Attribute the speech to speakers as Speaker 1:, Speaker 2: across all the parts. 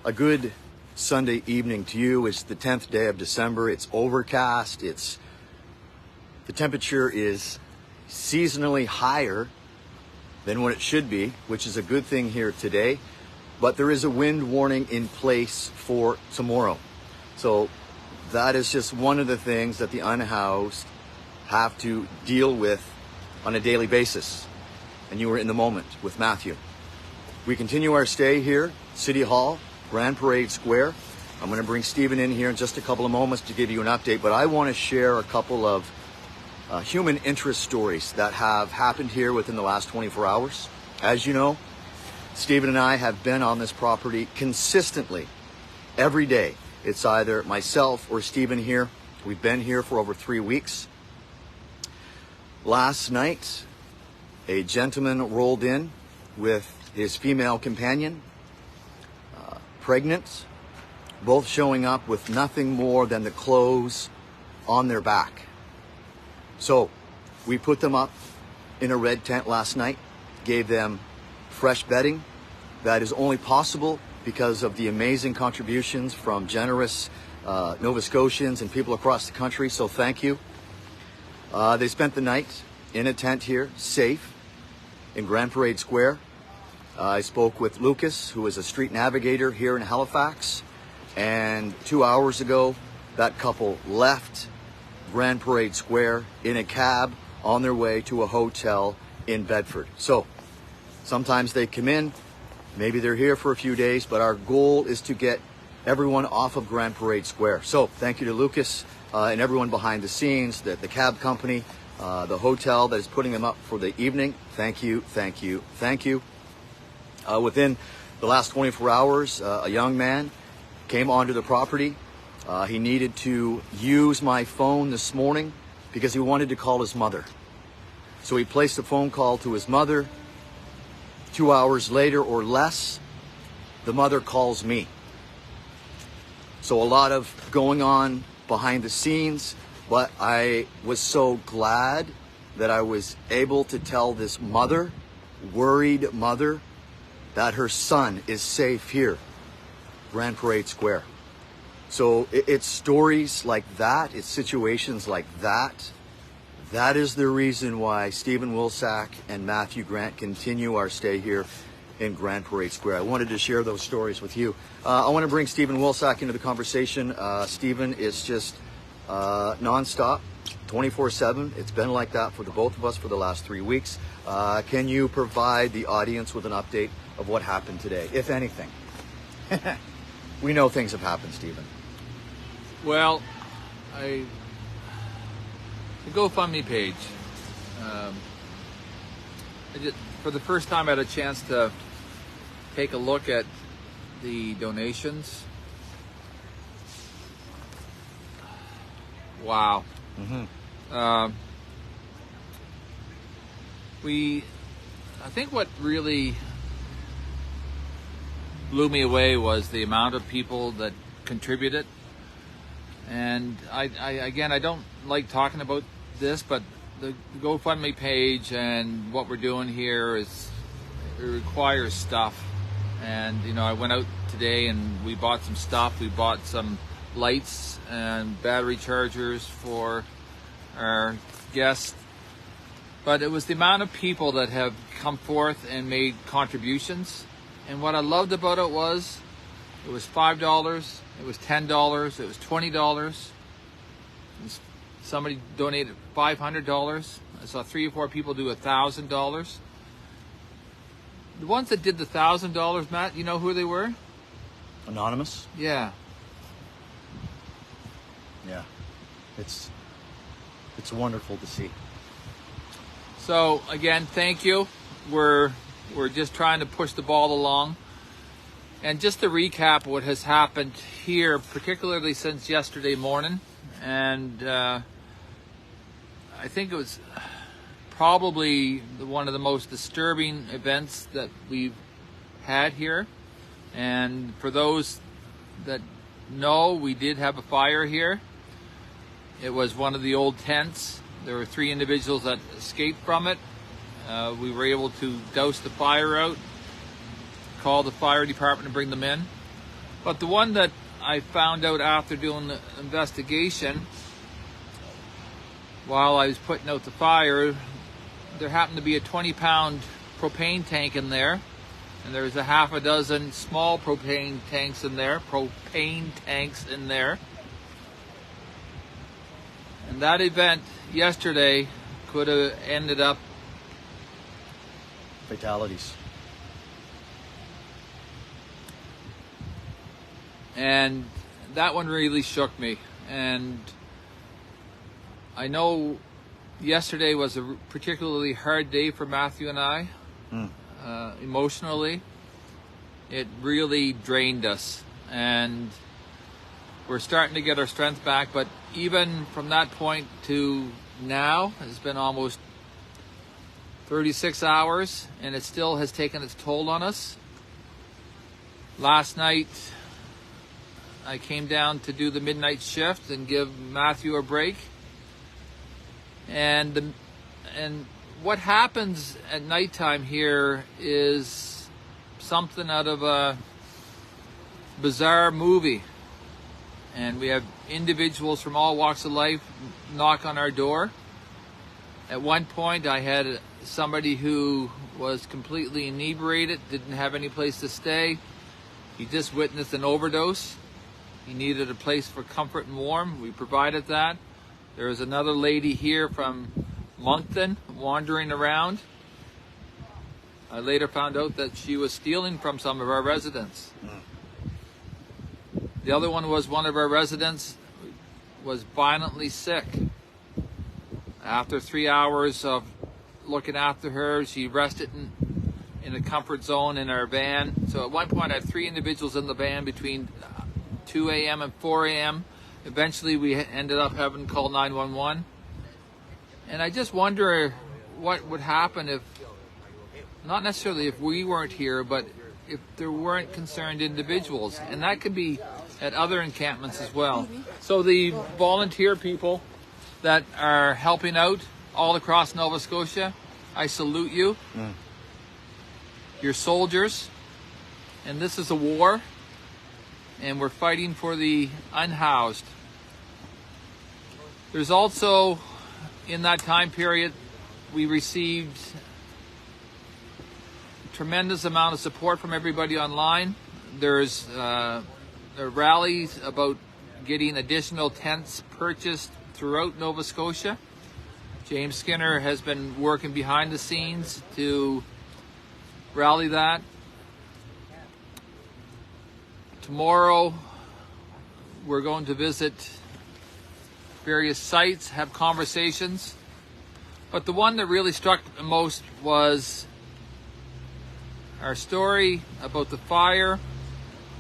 Speaker 1: A good Sunday evening to you. It's the 10th day of December. It's overcast. The temperature is seasonally higher than what it should be, which is a good thing here today. But there is a wind warning in place for tomorrow. So that is just one of the things that the unhoused have to deal with on a daily basis. And you were in the moment with Matthew. We continue our stay here, City Hall, Grand Parade Square. I'm going to bring Stephen in here in just a couple of moments to give you an update, but I want to share a couple of human interest stories that have happened here within the last 24 hours. As you know, Stephen and I have been on this property consistently every day. It's either myself or Stephen here. We've been here for over 3 weeks. Last night, a gentleman rolled in with his female companion, pregnant, both showing up with nothing more than the clothes on their back. So we put them up in a red tent last night, gave them fresh bedding. That is only possible because of the amazing contributions from generous Nova Scotians and people across the country, so thank you. They spent the night in a tent here, safe, in Grand Parade Square. I spoke with Lucas, who is a street navigator here in Halifax, and 2 hours ago, that couple left Grand Parade Square in a cab on their way to a hotel in Bedford. So sometimes they come in, maybe they're here for a few days, but our goal is to get everyone off of Grand Parade Square. So thank you to Lucas and everyone behind the scenes, the cab company, the hotel that is putting them up for the evening. Thank you, thank you, thank you. Within the last 24 hours, a young man came onto the property. He needed to use my phone this morning because he wanted to call his mother. So he placed a phone call to his mother. 2 hours later or less, the mother calls me. So a lot of going on behind the scenes, but I was so glad that I was able to tell this mother, worried mother, that her son is safe here, Grand Parade Square. So it's stories like that, it's situations like that. That is the reason why Stephen Wilsack and Matthew Grant continue our stay here in Grand Parade Square. I wanted to share those stories with you. I want to bring Stephen Wilsack into the conversation. Stephen is just nonstop, 24/7. It's been like that for the both of us for the last 3 weeks. Can you provide the audience with an update of what happened today, if anything? We know things have happened, Stephen.
Speaker 2: Well, the GoFundMe page. For the first time, I had a chance to take a look at the donations. Wow. Mm-hmm. I think what really blew me away was the amount of people that contributed. And I don't like talking about this, but the GoFundMe page and what we're doing here it requires stuff. And you know, I went out today and we bought some stuff. We bought some lights and battery chargers for our guests. But it was the amount of people that have come forth and made contributions. And what I loved about it was $5, it was $10, it was $20. Somebody donated $500. I saw 3 or 4 people do $1,000. The ones that did the $1,000, Matt, you know who they were?
Speaker 1: Anonymous?
Speaker 2: Yeah.
Speaker 1: Yeah. It's wonderful to see.
Speaker 2: So again, thank you. We're just trying to push the ball along. And just to recap what has happened here, particularly since yesterday morning, and I think it was probably one of the most disturbing events that we've had here. And for those that know, we did have a fire here. It was one of the old tents. There were 3 individuals that escaped from it. We were able to douse the fire out, call the fire department and bring them in. But the one that I found out after doing the investigation, while I was putting out the fire, there happened to be a 20-pound propane tank in there, and there's a half a dozen small propane tanks in there, And that event yesterday could have ended up
Speaker 1: Fatalities.
Speaker 2: And that one really shook me. And I know yesterday was a particularly hard day for Matthew and I. Emotionally. It really drained us. And we're starting to get our strength back. But even from that point to now, it's been almost 36 hours, and it still has taken its toll on us. Last night, I came down to do the midnight shift and give Matthew a break. And what happens at nighttime here is something out of a bizarre movie. And we have individuals from all walks of life knock on our door. At one point, I had somebody who was completely inebriated, didn't have any place to stay. He just witnessed an overdose. He needed a place for comfort and warmth. We provided that. There was another lady here from Moncton wandering around. I later found out that she was stealing from some of our residents. The other one was one of our residents was violently sick. After 3 hours of looking after her, she rested in a comfort zone in our van. So at one point I had 3 individuals in the van between 2 a.m. and 4 a.m. Eventually we ended up having to call 911. And I just wonder what would happen if, not necessarily if we weren't here, but if there weren't concerned individuals. And that could be at other encampments as well. So the volunteer people that are helping out all across Nova Scotia, I salute you. You're soldiers, and this is a war, and we're fighting for the unhoused. There's also, in that time period, we received a tremendous amount of support from everybody online. There's there are rallies about getting additional tents purchased throughout Nova Scotia. James Skinner has been working behind the scenes to rally that. Tomorrow, we're going to visit various sites, have conversations. But the one that really struck the most was our story about the fire,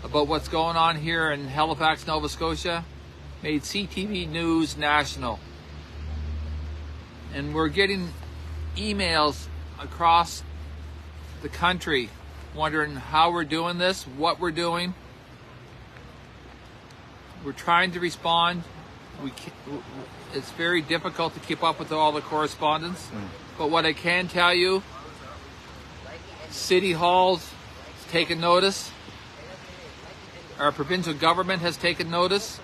Speaker 2: about what's going on here in Halifax, Nova Scotia, made CTV News national. And we're getting emails across the country wondering how we're doing this, what we're doing. We're trying to respond. It's very difficult to keep up with all the correspondence. But what I can tell you, City Hall's taken notice. Our provincial government has taken notice.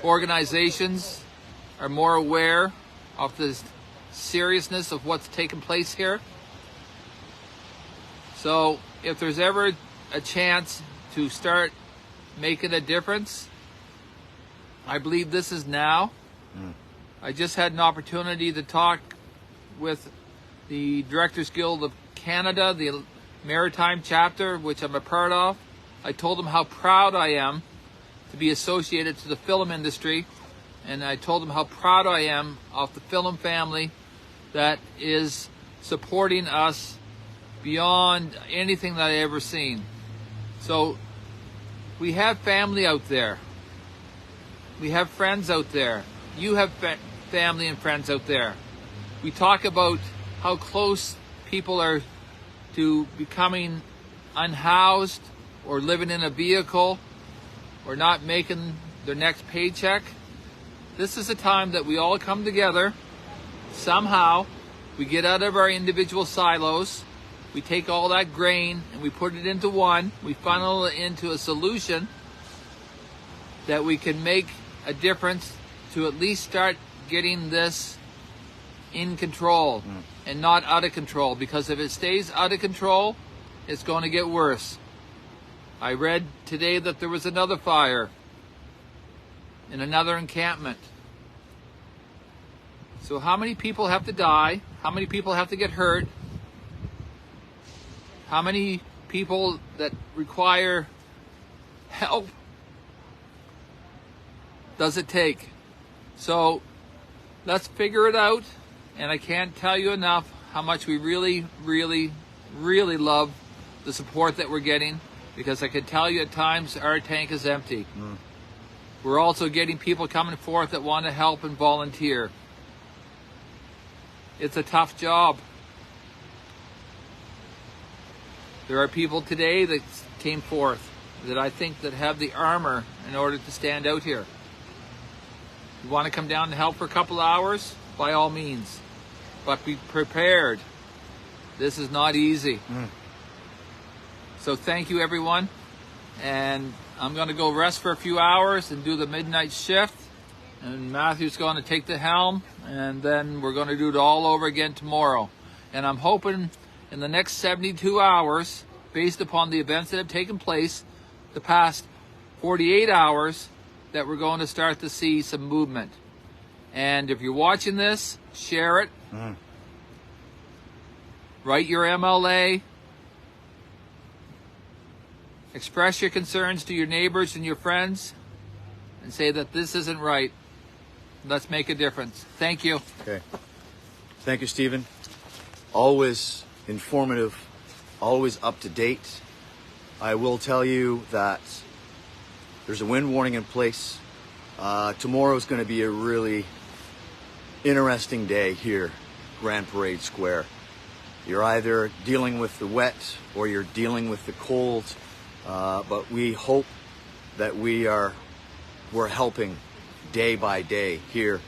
Speaker 2: Organizations are more aware of the seriousness of what's taken place here. So if there's ever a chance to start making a difference, I believe this is now. I just had an opportunity to talk with the Directors Guild of Canada, the Maritime chapter, which I'm a part of. I told them how proud I am to be associated to the film industry, and I told them how proud I am of the film family that is supporting us beyond anything that I ever seen. So we have family out there. We have friends out there. You have family and friends out there. We talk about how close people are to becoming unhoused or living in a vehicle or not making their next paycheck. This is a time that we all come together. Somehow we get out of our individual silos we take all that grain and we put it into one, we funnel it into a solution that we can make a difference to at least start getting this in control and not out of control, because if it stays out of control, it's going to get worse. I read today that there was another fire in another encampment. So how many people have to die? How many people have to get hurt? How many people that require help does it take? So let's figure it out. And I can't tell you enough how much we really, really, really love the support that we're getting, because I can tell you at times our tank is empty. We're also getting people coming forth that want to help and volunteer. It's a tough job. There are people today that came forth that I think that have the armor in order to stand out here. You want to come down and help for a couple hours? By all means. But be prepared. This is not easy. So thank you, everyone. And I'm going to go rest for a few hours and do the midnight shift. And Matthew's going to take the helm. And then we're going to do it all over again tomorrow. And I'm hoping in the next 72 hours, based upon the events that have taken place the past 48 hours, that we're going to start to see some movement. And if you're watching this, share it. Write your MLA. Express your concerns to your neighbors and your friends and say that this isn't right. Let's make a difference. Thank you.
Speaker 1: Okay. Thank you, Stephen. Always informative, always up to date. I will tell you that there's a wind warning in place. Tomorrow is going to be a really interesting day here, Grand Parade Square. You're either dealing with the wet or you're dealing with the cold, but we hope that we're helping day by day here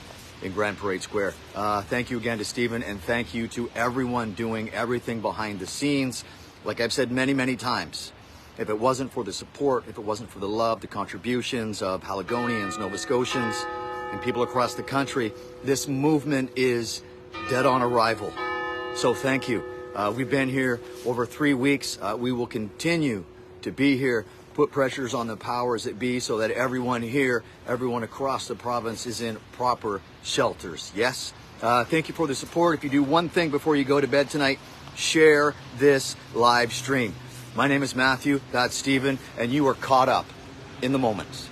Speaker 1: in Grand Parade Square. Thank you again to Stephen, and thank you to everyone doing everything behind the scenes. Like I've said many, many times, if it wasn't for the support, if it wasn't for the love, the contributions of Haligonians, Nova Scotians, and people across the country, this movement is dead on arrival. So thank you. We've been here over 3 weeks. We will continue to be here, put pressures on the powers that be so that everyone here, everyone across the province is in proper shelters. Yes? Thank you for the support. If you do one thing before you go to bed tonight, share this live stream. My name is Matthew, that's Stephen, and you are caught up in the moment.